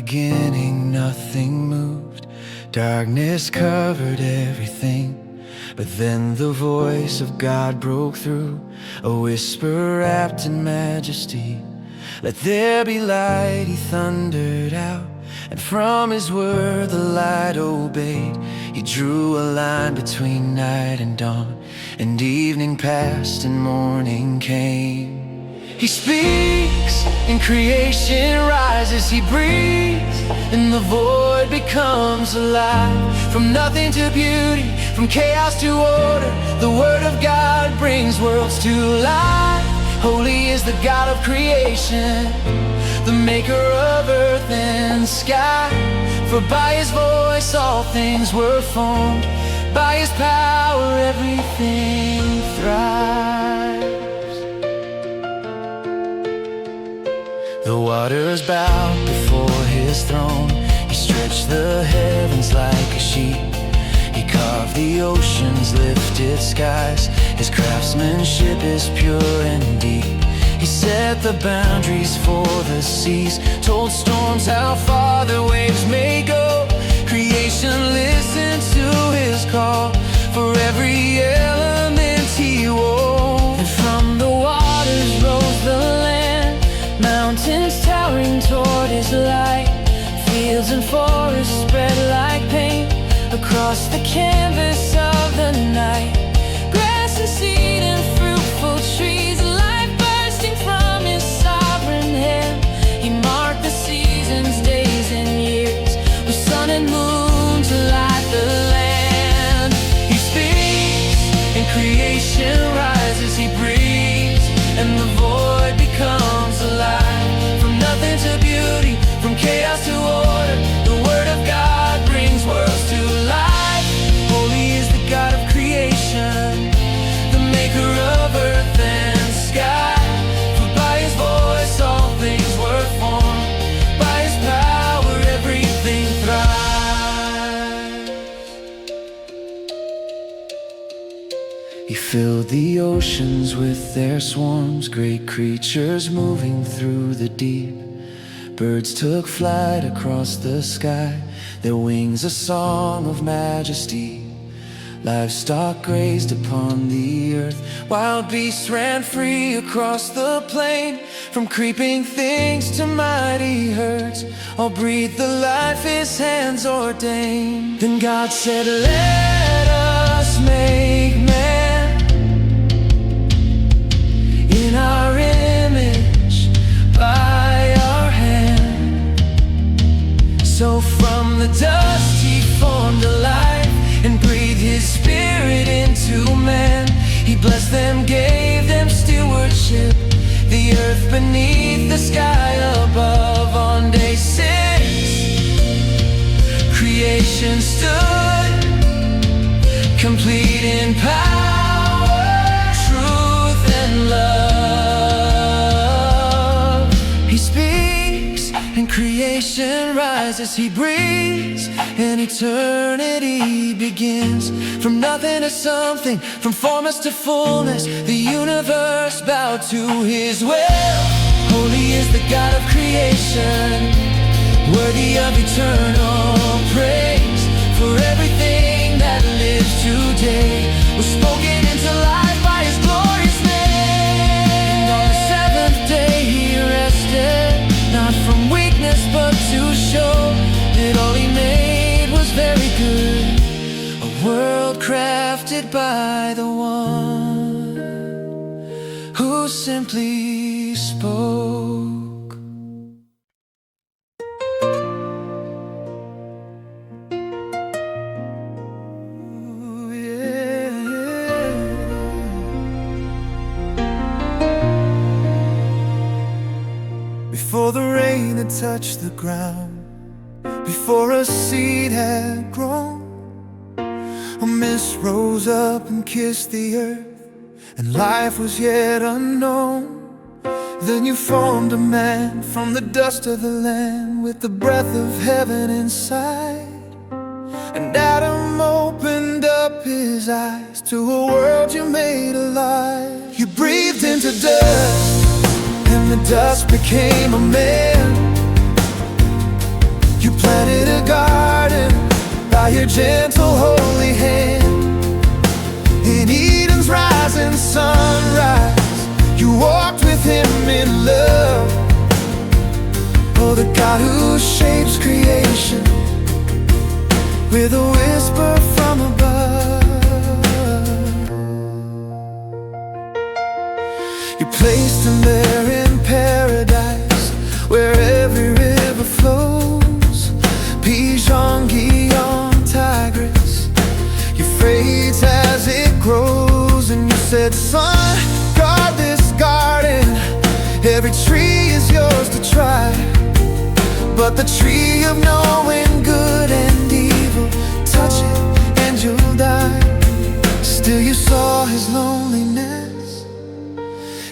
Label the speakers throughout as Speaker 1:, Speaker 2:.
Speaker 1: beginning, nothing moved. Darkness covered everything. But then the voice of God broke through, a whisper wrapped in majesty. Let there be light, he thundered out, and from his word the light obeyed. He drew a line between night and dawn, and evening passed and morning came. He speaks and creation rises, he breathes and the void becomes alive. From nothing to beauty, from chaos to order, the word of God brings worlds to life. Holy is the God of creation, the maker of earth and sky. For by his voice all things were formed, by his power everything thrives. The waters bowed before his throne, he stretched the heavens like a sheet. He carved the oceans, lifted skies, his craftsmanship is pure and deep. He set the boundaries for the seas, told storms how far the waves may go. Creation listened to his call, for every element he wove. And from the waters rose the land, mountains towering toward his light. Fields and forests spread like paint across the canvas of the night. Grass and seed and fruitful trees, life bursting from his sovereign hand. He marked the seasons, days and years, with sun and moon to light the land. He speaks and creation rises, he breathes and the void becomes alive. From nothing to beauty, from chaos to order, the word of God brings worlds to life. Holy is the God of creation, the maker of earth and sky. For by his voice all things were formed, by his power everything thrives. He filled the oceans with their swarms, great creatures moving through the deep. Birds took flight across the sky, their wings a song of majesty. Livestock grazed upon the earth, wild beasts ran free across the plain. From creeping things to mighty herds, all breathed the life his hands ordained. Then God said, let us make man in our image, by our hand. So from the dust he formed a life, and breathed his spirit into man. He blessed them, gave them stewardship, the earth beneath, the sky above. On day 6, creation stood, complete in power, truth and love. He speaks and creation rises, he breathes and eternity begins. From nothing to something, from formless to fullness, the universe bowed to his will. Holy is the God of creation, worthy of eternal praise. For everything that lives today was spoken into life by his glorious name. And on the 7th day he rested, not from weakness but to show that all he made was very good, a world crafted by the one who simply spoke. Ooh, yeah. Before the rain had touched the ground, before a seed had grown, a mist rose up and kissed the earth, and life was yet unknown. Then you formed a man from the dust of the land, with the breath of heaven inside. And Adam opened up his eyes to a world you made alive. You breathed into dust, and the dust became a man. planted a garden by your gentle holy hand. In Eden's rising sunrise, you walked with him in love. Oh, the God who shapes creation with a whisper from above. You placed him there in paradise, where every river flows. Pigeon, Guion, Tigris, Euphrates as it grows. And you said, son, guard this garden. Every tree is yours to try, but the tree of knowing good and evil, touch it and you'll die. Still you saw his loneliness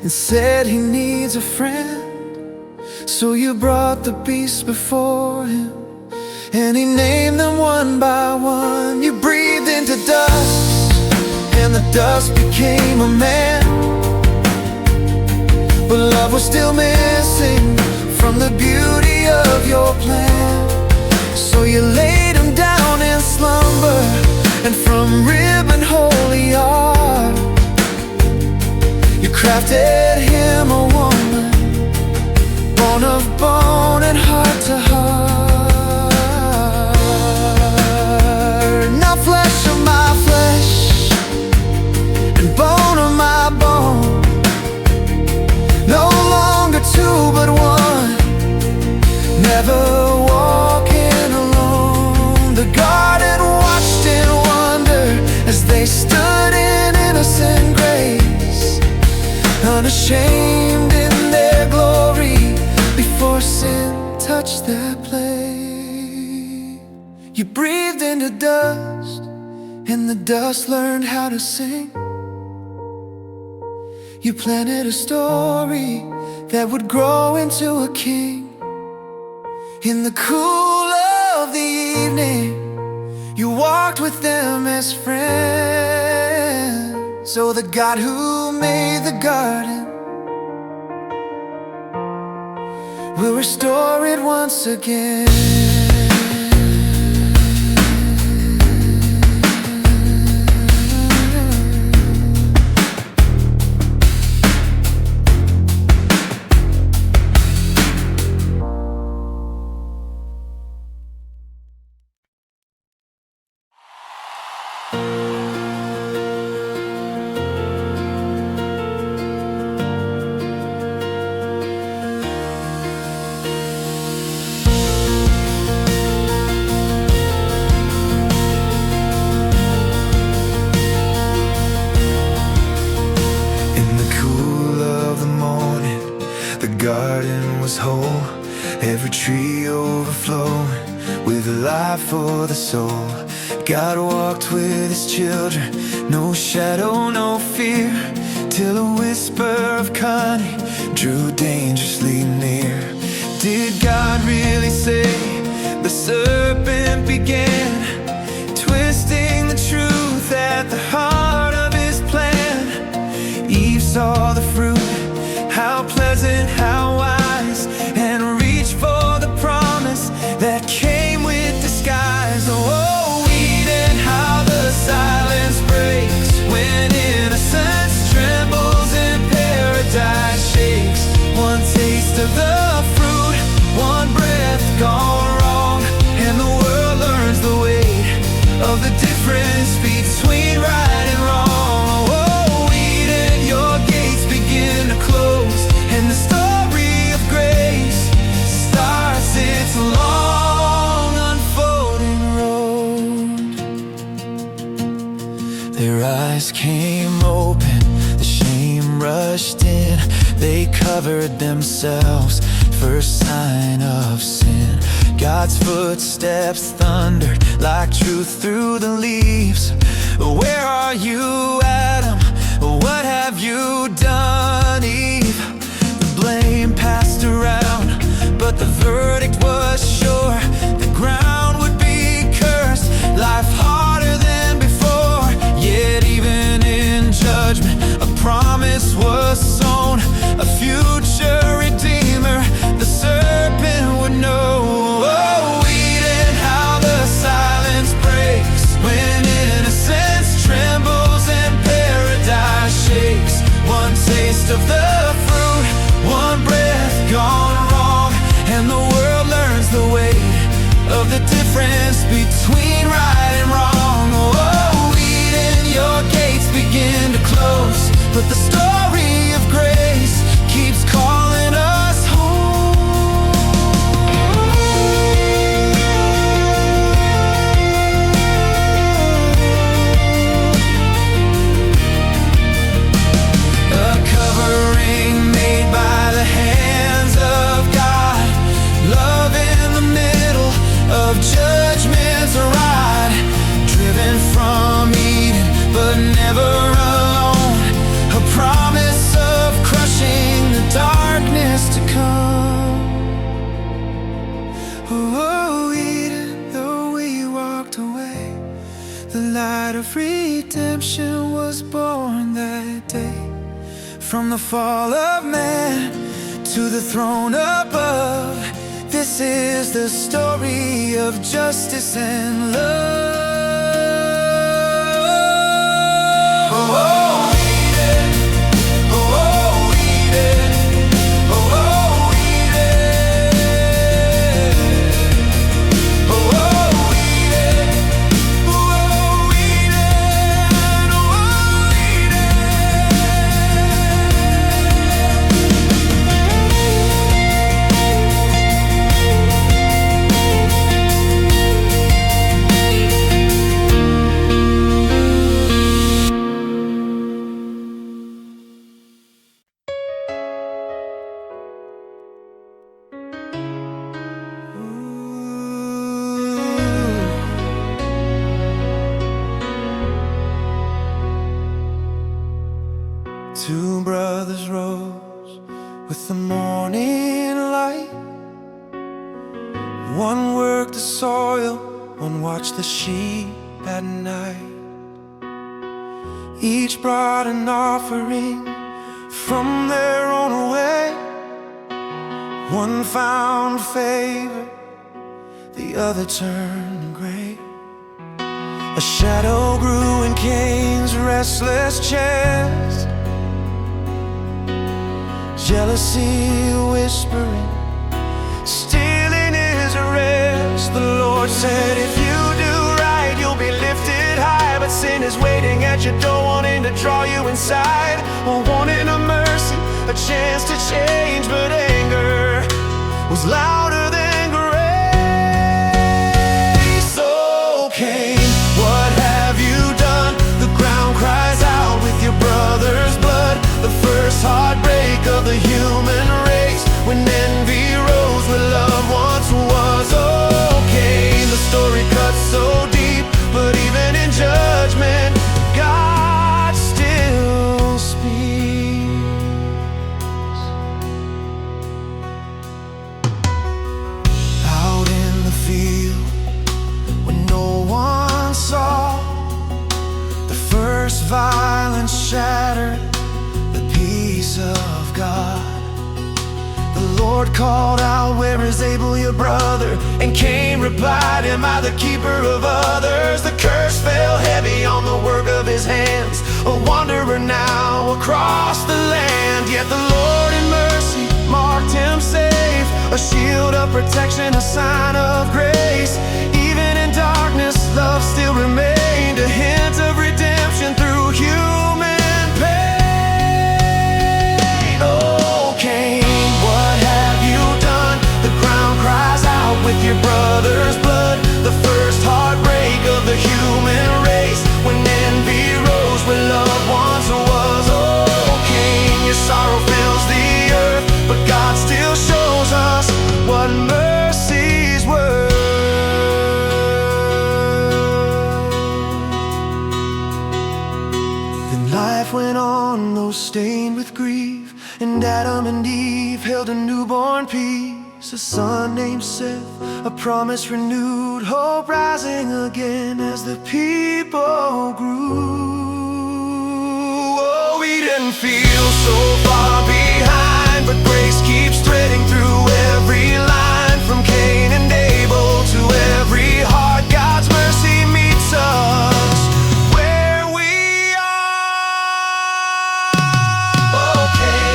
Speaker 1: and said he needs a friend. So you brought the beasts before him, and he named them one by one. You breathed into dust, and the dust became a man. But love was still missing from the beauty of your plan. So you laid him down in slumber, and from rib and holy art, you crafted him a woman, bone of bone and heart to heart. Now flesh of my flesh and bone of my bone, no longer two but one, never walking alone. The garden watched in wonder as they stood in innocent grace, unashamed in their glory before sin touched their place. You breathed into dust, and the dust learned how to sing. You planted a story that would grow into a king. In the cool of the evening, you walked with them as friends. So the God who made the garden will restore it once again. Whole, every tree overflowing with life for the soul. God walked with his children, no shadow, no fear, till a whisper of cunning drew dangerously near. Did God really say the serpent began twisting the truth at the heart of his plan? Eve saw the fruit, how pleasant, how wise, and reached for the promise that came with disguise. Oh, Eden, how the silence breaks when innocence trembles and paradise shakes. One taste of the fruit, one breath gone wrong, and the world learns the weight of the difference between right and wrong. Oh, Eden, your gates begin to close, and the story of grace starts its long unfolding road. Their eyes came open, the shame rushed in. They covered themselves, first sign of sin. God's footsteps thundered like truth through the leaves. Where are you, Adam? What have you done, Eve? The blame passed around, but the verdict was sure. The ground would be cursed, life harder than before. Yet even in judgment, a promise was sown, a future redeemer the serpent would know. Oh, Eden, The light of redemption was born that day. From the fall of man to the throne above, this is the story of justice and love. Oh, oh, Eden. Oh, oh, Eden. Oh, oh, Eden. Oh, oh, Eden. Oh, oh, Eden. Oh, oh, Two brothers rose with the morning light. One worked the soil, one watched the sheep at night. Each brought an offering from their own way. One found favor, the other turned gray. A shadow grew in Cain's restless chest, jealousy whispering, stealing his rest. The Lord said, if you do right, you'll be lifted high. But sin is waiting at your door, wanting to draw you inside, or wanting a mercy, a chance to change. But anger was louder than grace. Oh, Cain, what have you done? The ground cries out with your brother's blood. The first heartbreak of the human race, when envy rose where love once was. Oh, Cain, the story cuts so deep, but even in judgment, God still speaks. Out in the field, when no one saw, the first violence shattered the peace of God. The Lord called out, where is Abel your brother? And Cain replied, am I the keeper of others? The curse fell heavy on the work of his hands, a wanderer now across the land. Yet the Lord in mercy marked him safe, a shield of protection, a sign of grace. Even in darkness, love still remained, a hint of redemption through human pain. Oh, Cain, what have you done? The ground cries out with your brother's blood. The first heartbreak of the human race, when envy rose where love once was. Oh, Cain, your sorrow fills the earth, but God still shows us what mercy's worth. Then life went on, though stained with grief, and Adam and Eve held a newborn peace. A son named Seth, a promise renewed, hope rising again as the people grew. Oh, we didn't feel so far behind, but grace keeps threading through every line. From Cain and Abel to every heart, God's mercy meets us where we are. Okay,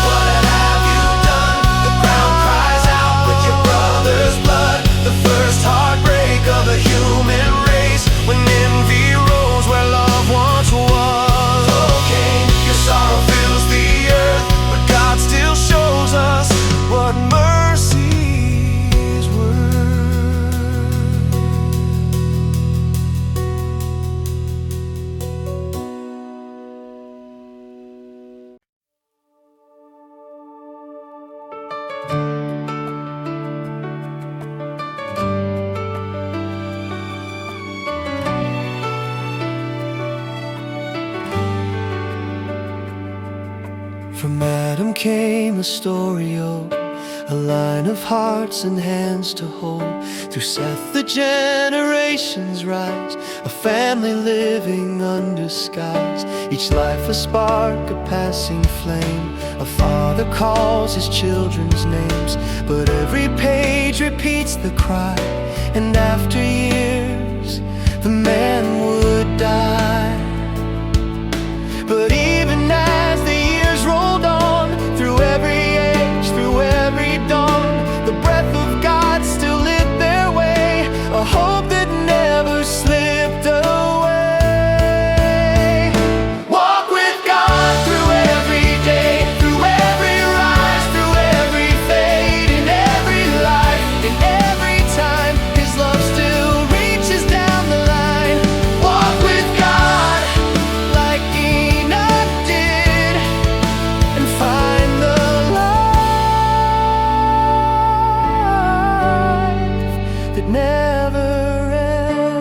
Speaker 1: what have you done? The ground cries out with your brother's blood. The first heartbreak of the human race, when envy rose where love once was. Okay, your sorrow fills the earth, but God still shows us what mercy's worth. From Adam came the story, oh, a line of hearts and hands to hold. Through Seth the generations rise, a family living under skies. Each life a spark, a passing flame. A father calls his children's names, but every page repeats the cry. And after years, the man would die. But even as the years rolled on, through every age, through every dawn, the breath of God still lit their way, a hope that never slipped away. Walk with God through every day, through every rise, through every fade, in every life, in every time, His love still reaches down the line. Walk with God like Enoch did, and find the life that never ends.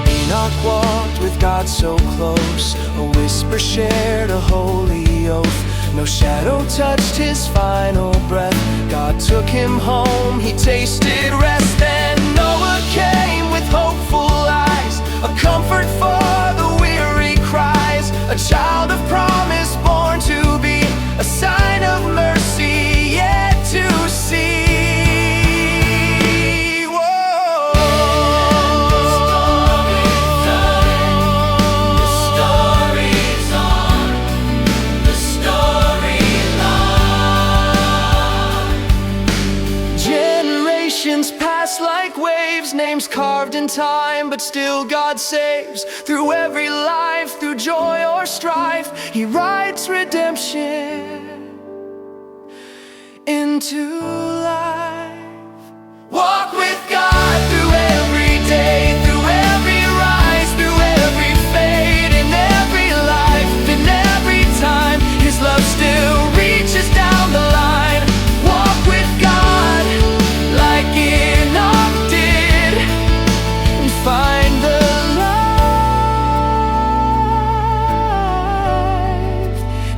Speaker 1: Enoch walked with God so close, a whisper shared a holy oath. No shadow touched his final breath. God took him home, he tasted rest. And Noah came with hopeful eyes, a comfort for the weary cries. A child of promise born to be a sign of mercy yet to see. Pass like waves, names carved in time, but still God saves. Through every life, through joy or strife, He writes redemption into life. Walk with God through every day, through every rise, through every fade, in every life, in every time, His love still reaches down the line. Walk with God like Enoch did, and find the life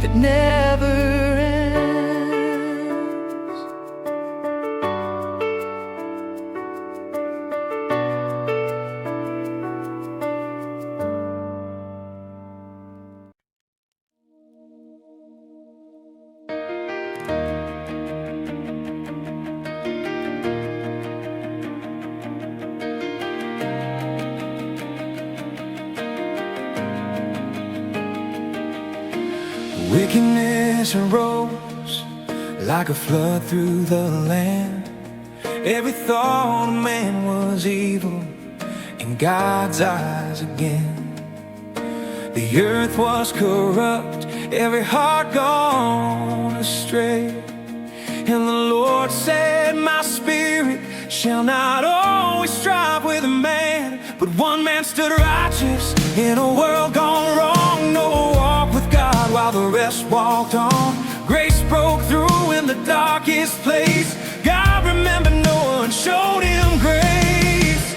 Speaker 1: that never ends. Wickedness arose like a flood through the land. Every thought of man was evil in God's eyes again. The earth was corrupt, every heart gone astray. And the Lord said, my spirit shall not always strive with a man. But one man stood righteous in a world gone wrong. Noah walked with God while the rest walked on. Grace broke through in the darkest place. God remembered Noah and showed him grace.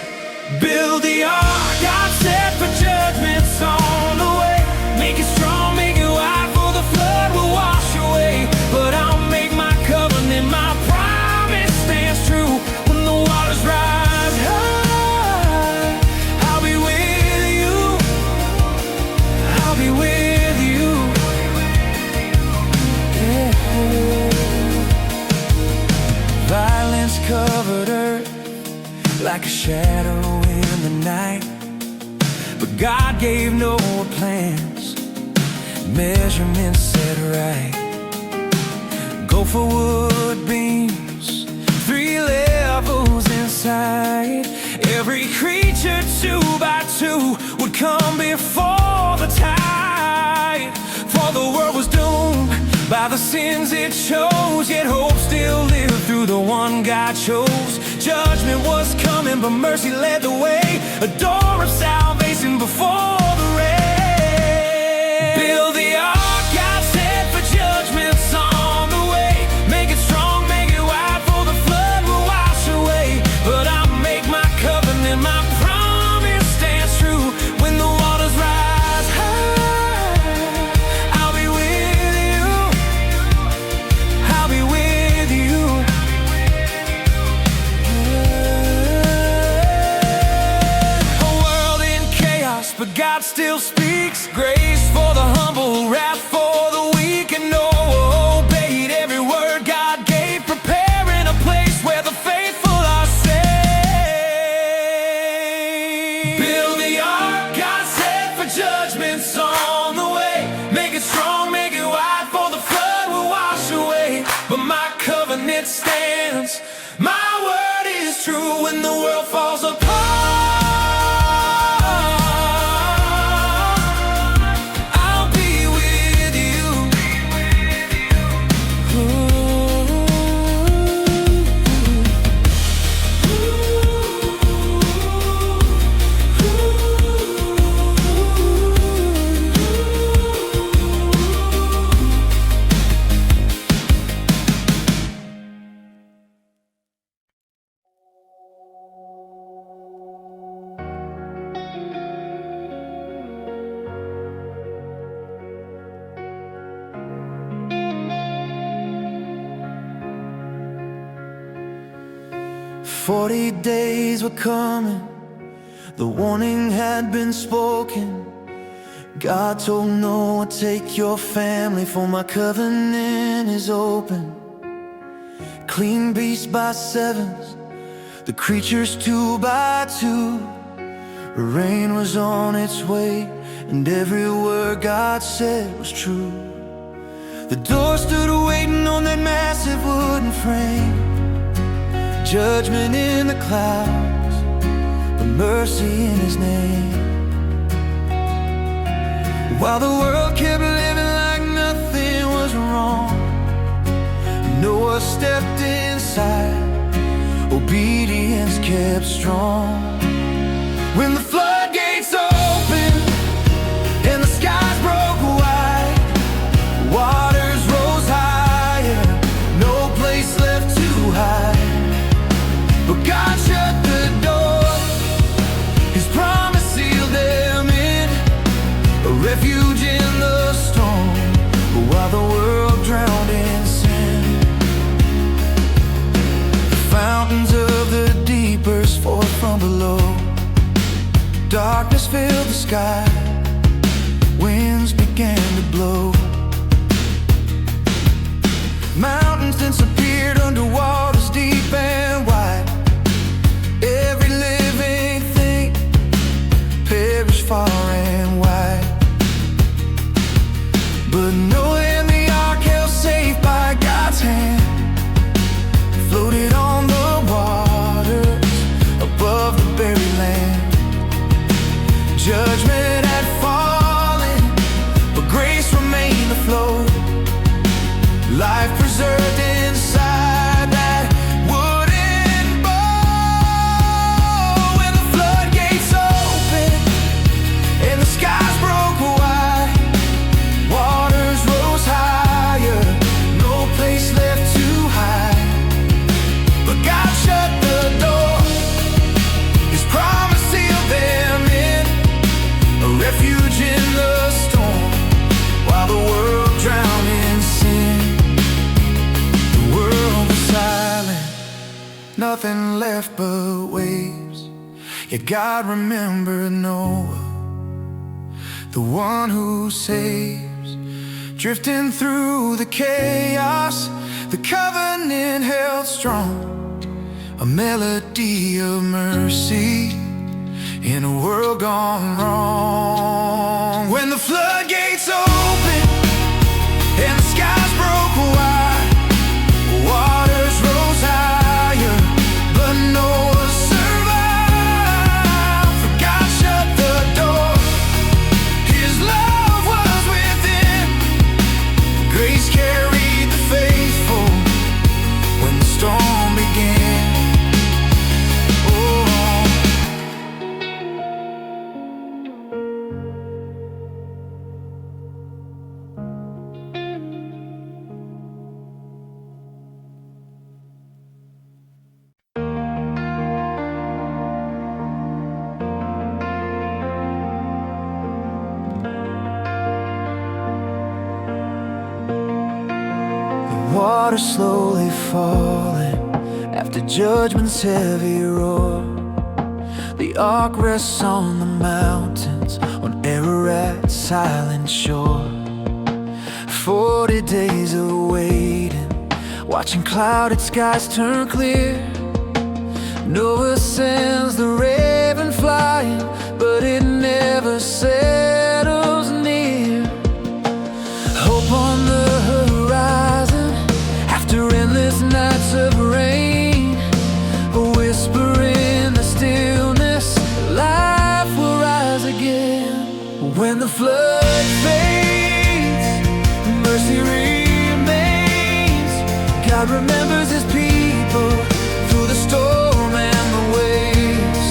Speaker 1: Build the ark, God said, for judgment's on the way. Make it strong, make it wide, for the flood will wash away. But I'll make my covenant, my promise stands true. When the waters rise high, I'll be with you, I'll be with you. Yeah. Violence covered earth like a shadow in the night, but God gave Noah plans, measurements set right. Go for wood beams, 3 levels inside. Every creature 2 by 2 would come before the tide. For the world was doomed by the sins it chose, yet hope still lived through the one God chose. Judgment was coming, but mercy led the way, a door of salvation before the rain. Build the ark, God said, for judgment's on the way. Make it strong, make it wide, for the flood will wash away. But I'll make my covenant, my promise stands true. When the waters rise high, God still speaks grace for the humble, wrath for the weak, and Noah obeyed every word God gave, preparing a place where the faithful are saved. Build the ark, God said, for judgment's on the way. Make it strong, make it wide, for the flood will wash away. But my covenant stands, my word is true. When the world falls apart, 40 days were coming, the warning had been spoken. God told Noah, take your family, for my covenant is open. Clean beasts by sevens, the creatures 2 by 2. Rain was on its way, and every word God said was true. The door stood waiting on that massive wooden frame. Judgment in the clouds, but mercy in His name. While the world kept living like nothing was wrong, Noah stepped inside, obedience kept strong. When the floodgates opened and the skies broke wide, waters rose higher, no place left to hide. But God shut the door, His promise sealed them in, a refuge in the storm, while the world drowned in sin. The fountains of the deep burst forth from below. Darkness filled the sky, winds began to blow. Mountains disappeared under waters deep and wide. Every living thing perished far and wide. But Noah and the ark, held safe by God's hand, floated on the waters above the buried land. Judgment had fallen, but grace remained afloat. Life preserved inside that wooden bowl. When the floodgates opened and the skies broke wide, waters rose higher, no place left to hide. But God shut the door, His promise sealed them in, a refuge in the storm, while the world drowned in sin. The world was silent, nothing left but waves. Yet God remembered Noah, the one who saves. Drifting through the chaos, the covenant held strong, a melody of mercy in a world gone wrong. When the floodgates opened and the skies broke wide, waters rose higher, but Noah survived. For God shut the door, His love was within, grace carried the faithful when the storm began. Water slowly falling after judgment's heavy roar. The ark rests on the mountains, on anchor at silent shore. 40 days of waiting, watching clouded skies turn clear. Noah sends the raven flying, but it never settles near. Hope on the horizon, after endless nights of rain. A whisper in the stillness, life will rise again. When the flood fades, mercy remains. God remembers His people through the storm and the waves.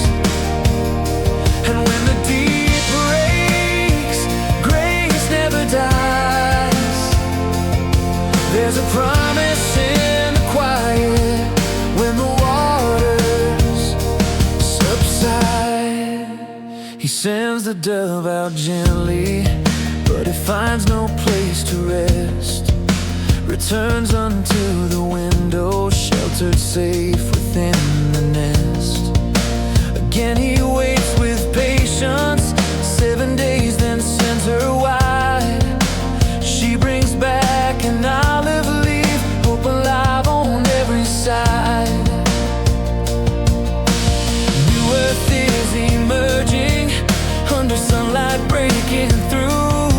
Speaker 1: And when the deep breaks, grace never dies. There's a promise in the quiet when the waters subside. He sends the dove out gently, but it finds no place to rest. Returns unto the window, sheltered safe within the nest. Again He waits with patience, 7 days, then sends her wide. She brings back an olive leaf, hope alive on every side. New earth is emerging, under sunlight breaking through.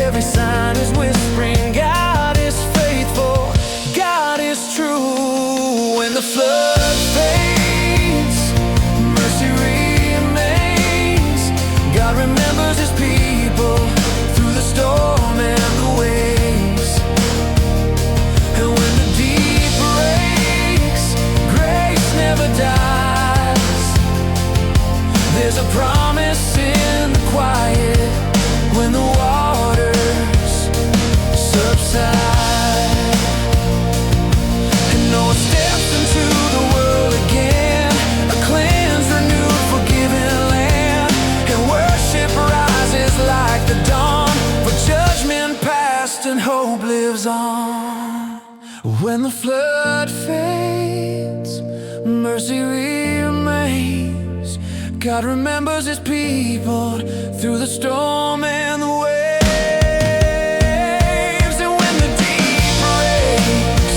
Speaker 1: Every sign is whispering, God is faithful, God is true. When the flood fades, mercy remains. God remembers His people through the storm and the waves. And when the deep breaks, grace never dies. There's a promise in the quiet when the waters subside. And Noah steps into the world again, a cleansed, renewed, forgiven land. And worship rises like the dawn, for judgment past and hope lives on. When the flood fades, mercy remains. God remembers His people through the storm and the waves. And when the deep breaks,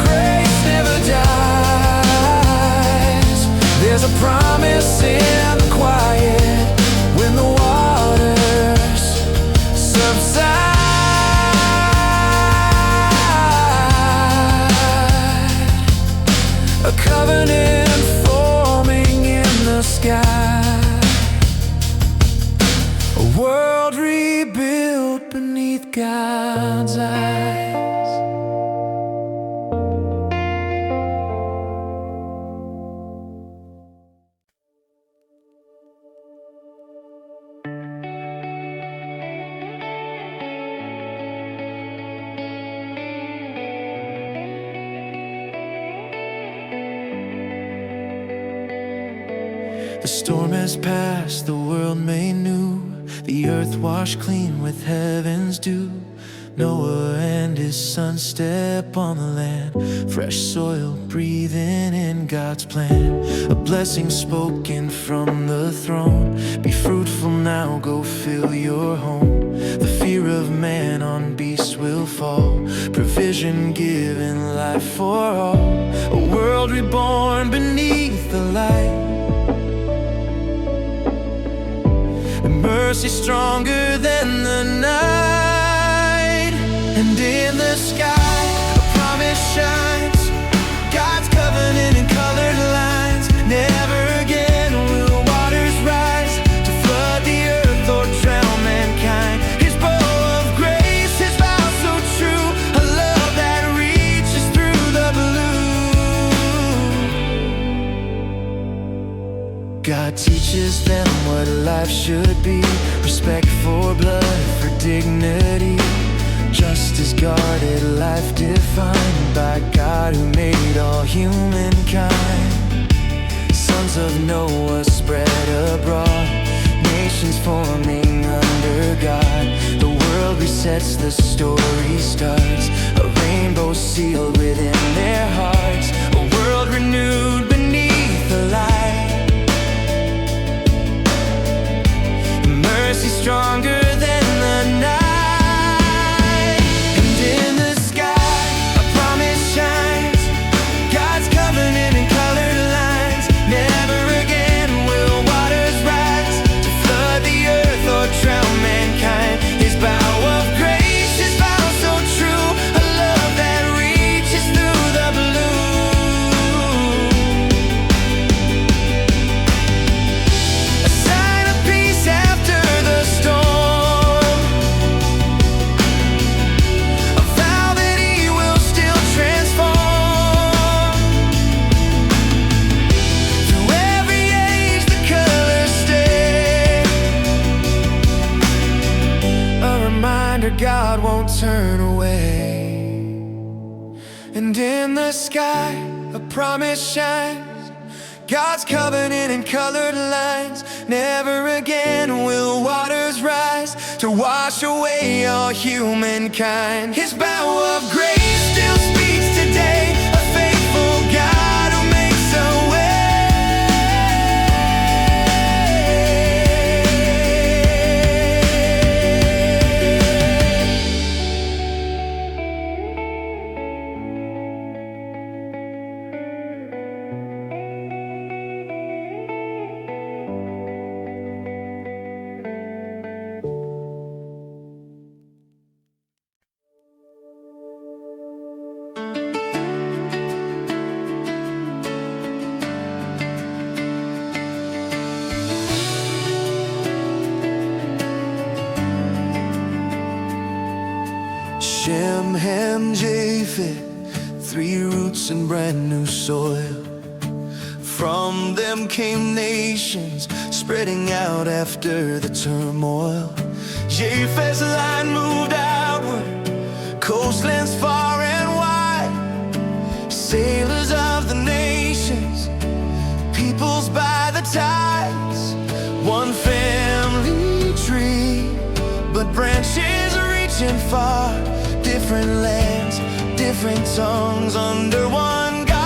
Speaker 1: grace never dies. There's a promise in the quiet when the waters subside. A covenant forming in the sky, a world rebuilt beneath God's eyes. The storm has passed, the world made new, the earth washed clean with heaven's dew. Noah and his son step on the land, fresh soil breathing in God's plan. A blessing spoken from the throne, be fruitful now, go fill your home. The fear of man on beasts will fall, provision given, life for all. A world reborn beneath the light, mercy stronger than the night. And in the sky a promise shines, God's covenant in colored lines. Never again will waters rise to flood the earth or drown mankind. His bow of grace, His vow so true, a love that reaches through the blue. God teaches them what life should be, respect for blood, for dignity. Justice guarded, life defined by God who made all humankind. Sons of Noah spread abroad, nations forming under God. The world resets, the story starts, a rainbow sealed within their hearts. A world renewed beneath the light, mercy stronger turn away. And in the sky a promise shines, God's covenant in colored lines. Never again will waters rise to wash away all humankind. His bow of grace still speaks today, a faithful God who makes a way. Shem, Ham, Japheth, three roots in brand new soil. From them came nations spreading out after the turmoil. Japheth's line moved outward, coastlands far and wide. Sailors of the nations, peoples by the tides. One family tree, but branches reaching far. Different lands, different tongues under one God.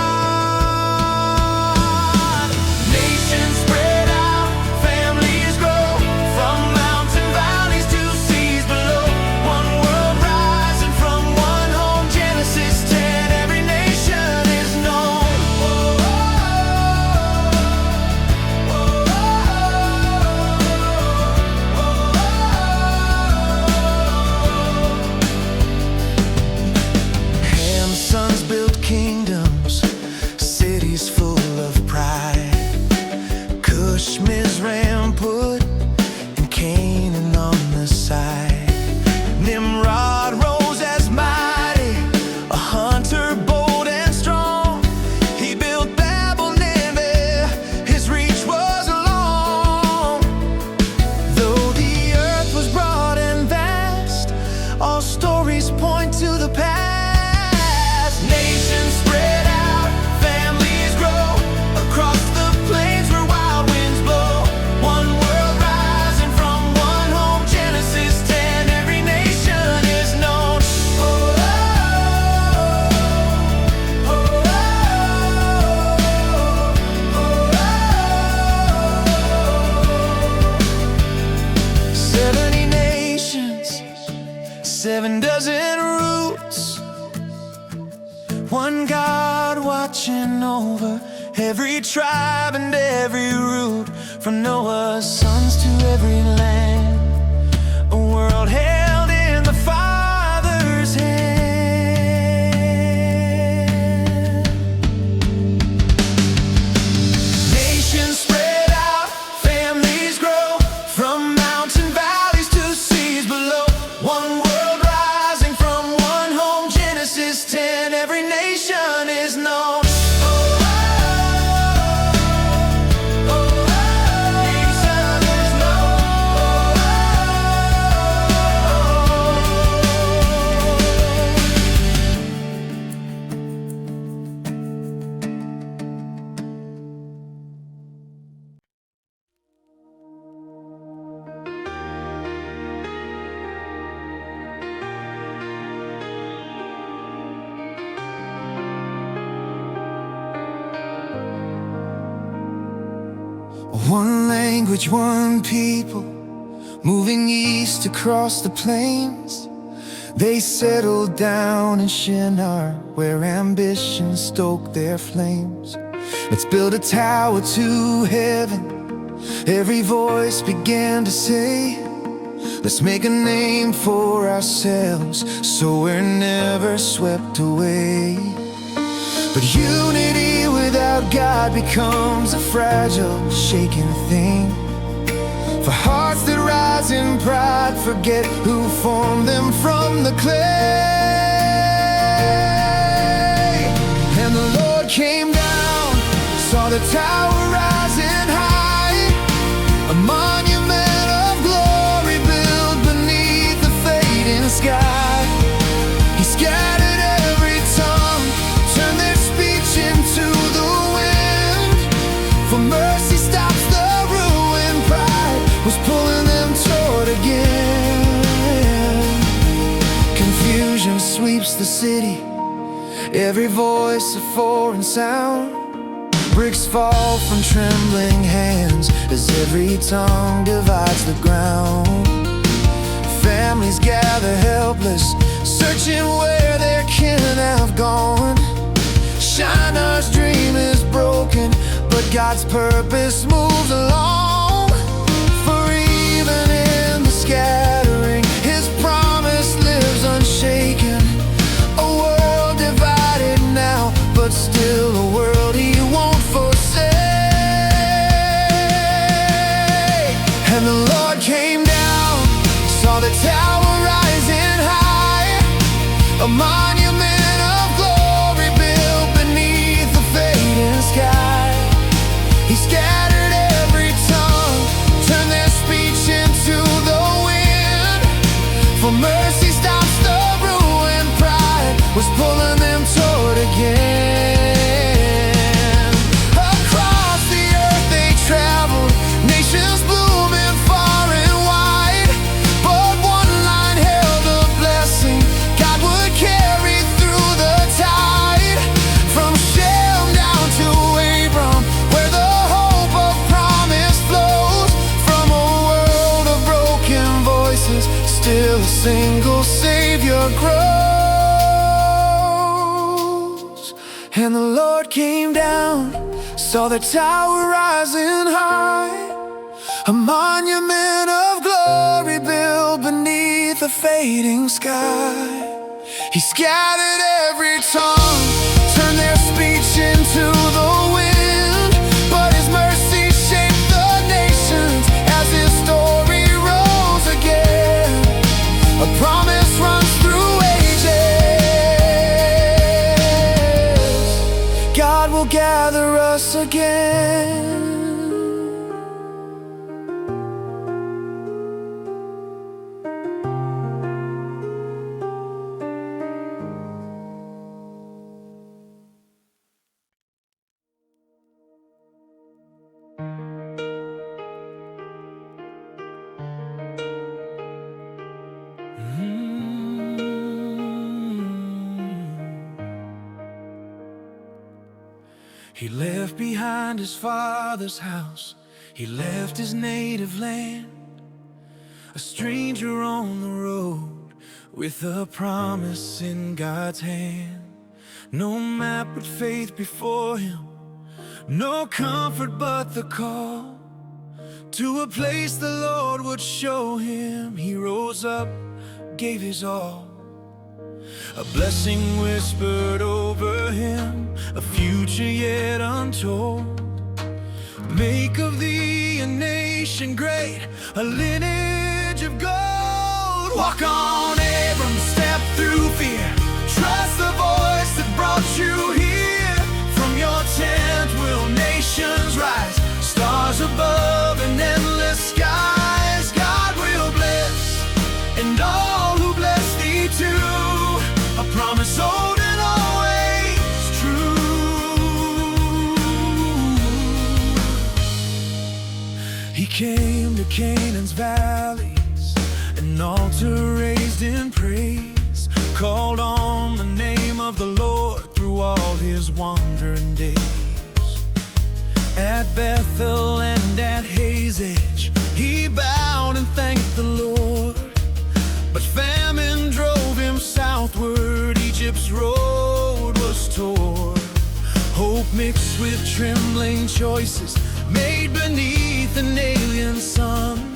Speaker 1: Nations spread out, families grow, from mountain valleys to seas below. One world rising from one home, Genesis 10, every nation is known. Sons built kingdoms, cities full of pride. Cush, Mizraim put, and Canaan on the side. Nimrod rose as mighty, a hunter bold and strong. He built Babel, Nineveh, his reach was long. Though the earth was broad and vast, all stories point to the past. Nations spread out, families grow, across the plains where wild winds blow. One world rising from one home, Genesis 10, every nation is known. Oh, oh, oh, oh. 70 nations, 7 dozen roots. One God watching over every tribe and every root. From Noah's sons to every land, a world held in the Father's hand. Nations spread out, families grow, from mountain valleys to seas below. One world rising from one home, Genesis 10, every nation is known. One language, one people, moving east across the plains. They settled down in Shinar, where ambition stoked their flames. Let's build a tower to heaven, every voice began to say. Let's make a name for ourselves, so we're never swept away. But unity without God becomes a fragile, shaken thing. For hearts that rise in pride forget who formed them from the clay. And the Lord came down, saw the tower rising high, a monument of glory built beneath the fading sky. the city, every voice a foreign sound. Bricks fall from trembling hands as every tongue divides the ground. Families gather helpless, searching where their kin have gone. Shiner's dream is broken, but God's purpose moves along. For even in the scattering, His promise lives unshaken. A world divided now, but still a world He won't forsake. And the Lord came down, saw the tower rising high, a monument of glory built beneath the fading sky. He scattered every tongue, turned their speech into the wind. For mercy stops the ruin, pride was pulling them toward again. Across the earth they traveled, nations blooming far and wide. But one line held the blessing God would carry through the tide. From Shem down to Abram, where the hope of promise flows. From a world of broken voices, still a single Savior grows. And the Lord came down, saw the tower rising high, a monument of glory built beneath a fading sky. He scattered every tongue, turned their speech into the wind. But His mercy shaped the nations as His story rose again. A promise runs through ages, God will gather us again. He left behind his father's house, he left his native land, a stranger on the road with a promise in God's hand. No map but faith before him, no comfort but the call to a place the Lord would show him. He rose up, gave his all. A blessing whispered over him, a future yet untold. Make of thee a nation great, a lineage of gold. Walk on, Abram, step through fear. Trust the voice that brought you here. From your tent will nations rise, stars above and endless skies. God will bless, and all who bless thee too. A promise old and always true. He came to Canaan's valleys, an altar raised in praise, called on the name of the Lord through all his wandering days. At Bethel and at Hazage, he bowed and thanked the Lord. But famine drove him southward, Egypt's road was torn. Hope mixed with trembling choices, made beneath an alien sun.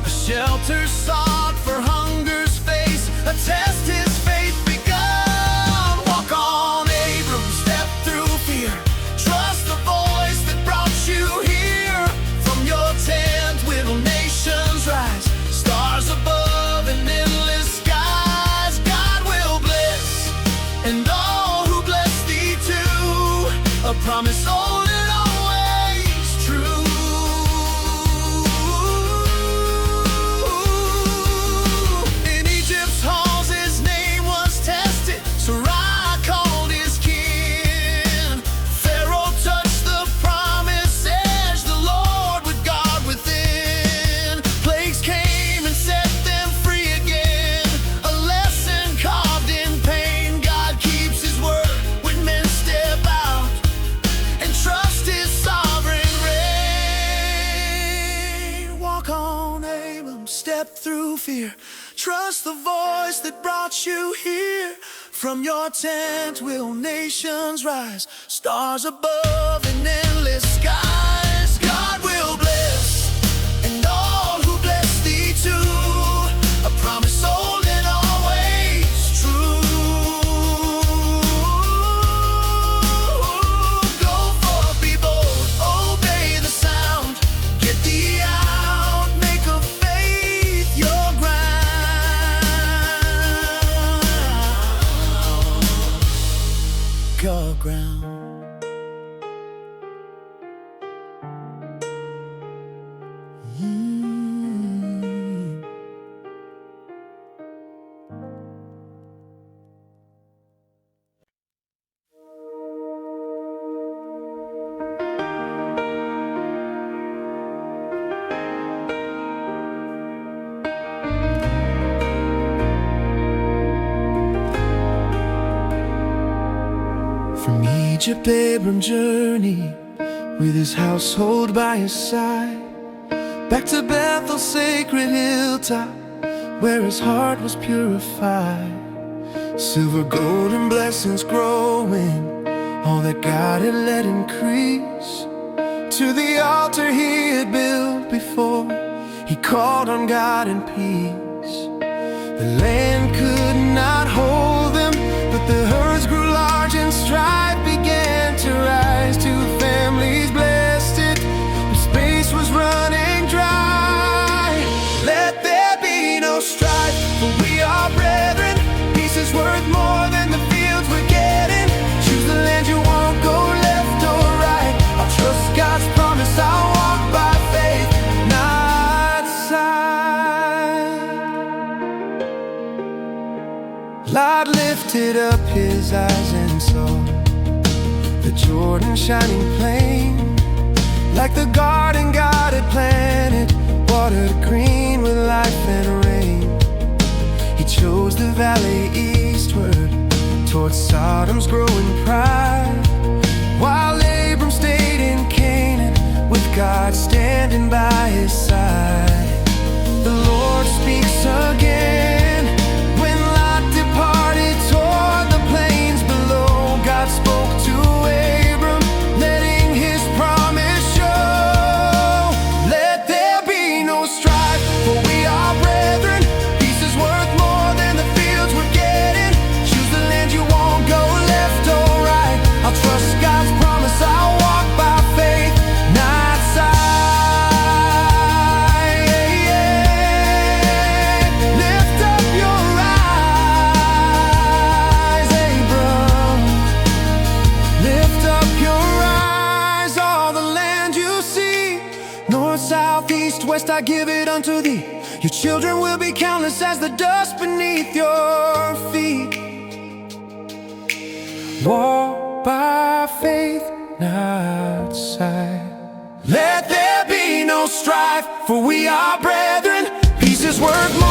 Speaker 1: A shelter sought for hunger's face, a test his faith begun. Walk on, Abram, step through fear. Trust the voice that brought you here. From your tent will nations rise, stars above and endless skies. God will bless, and all who bless thee too. A promise old and always true. In Egypt's halls his name was tested, Sarai called his kin. Pharaoh touched the promise edge, the Lord with God within. Plagues came and set them free again, a lesson carved in pain. step through fear. Trust the voice that brought you here. From your tent will nations rise, stars above and endless skies. God will bless, and all who bless thee too. A promise old and always true. Go forth, be bold, obey the sound. Get thee out, make of faith your ground. From Egypt Abram journeyed, with his household by his side, back to Bethel's sacred hilltop, where his heart was purified. Silver, gold, and blessings growing, all that God had let increase. To the altar he had built before, he called on God in peace. The land could not hold them, but the herds grew large and strife began to rise. Two families blessed it, but space was running dry. Let there be no strife, for we are brethren. Peace is worth more than the fields we're getting. Choose the land, you won't go left or right. I'll trust God's promise, I'll walk by faith, not sight. Lot lifted up his eyes and saw the Jordan shining plain, like the garden God had planted, watered green with life and rain. He chose the valley eastward, towards Sodom's growing pride, while Abram stayed in Canaan, with God standing by his side. The Lord speaks again, when Lot departed toward the plains below. God spoke to Abram, letting his promise show. Let there be no strife, for we are brethren. Peace is worth more than the fields we're getting. Choose the land, you won't go left or right. I'll trust God's promise, I'll walk by faith, not sight. Lift up your eyes, Abram. Lift up your eyes, all the land you see. North, south, east, west, I give it unto thee. Your children will be countless as the dust beneath your feet. Walk by faith, not sight. Let there be no strife, for we are brethren. Peace is worth more